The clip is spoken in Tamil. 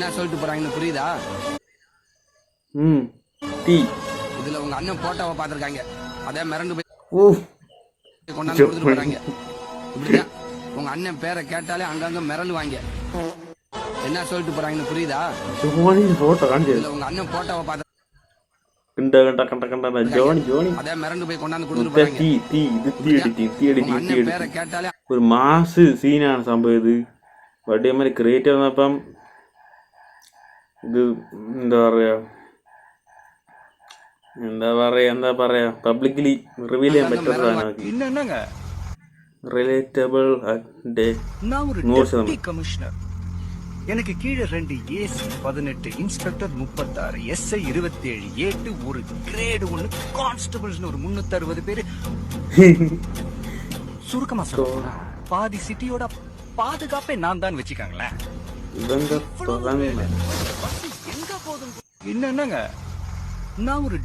என்ன சொல்லிட்டு போறாங்கன்னு புரியுதா? டீ இதுல உங்க அண்ணன் போட்டோவை பாத்திருக்காங்க. அதே மிரண்டு போய் கொண்டாந்து கொடுத்துட்டு போறாங்க. இப்படிதான் உங்க அண்ணன் பேரை கேட்டாலே அங்கங்க மிரளு வாங்க. என்ன சொல்லிட்டு போறாங்கன்னு புரியுதா? இதுல உங்க அண்ணன் போட்டோவை பாத்து அதே மிரண்டு போய் கொண்டாந்து கொடுத்துட்டு போறாங்க. அண்ணன் பேரை கேட்டாலே ഒരു മാസ് സീനാണ് സംഭവം. ഇത് വടിയമ്മ ക്രിയേറ്റ് വന്നപ്പം ഇത് എന്താ പറയാ പബ്ലിക്കലി റിവീൽ ചെയ്യാൻ പറ്റുന്ന സാധനമാക്കി. റിലേറ്റബിൾ நான் ஒரு டெப்டி கமிஷனர். எனக்கு கீழே 2 ஏசி 18 இன்ஸ்பெக்டர் 36 எஸ்ஐ 27 ஏட்டு ஒரு கிரேடு 1 கான்ஸ்டபிள்ஸ் ஒரு 360 பேரு. சுருக்கமா சொல்றேன், பாதி சிட்டியோட பாதுகாப்பே நான் தான் வச்சுக்காங்களேன். எங்க போதும் என்னங்க நான் ஒரு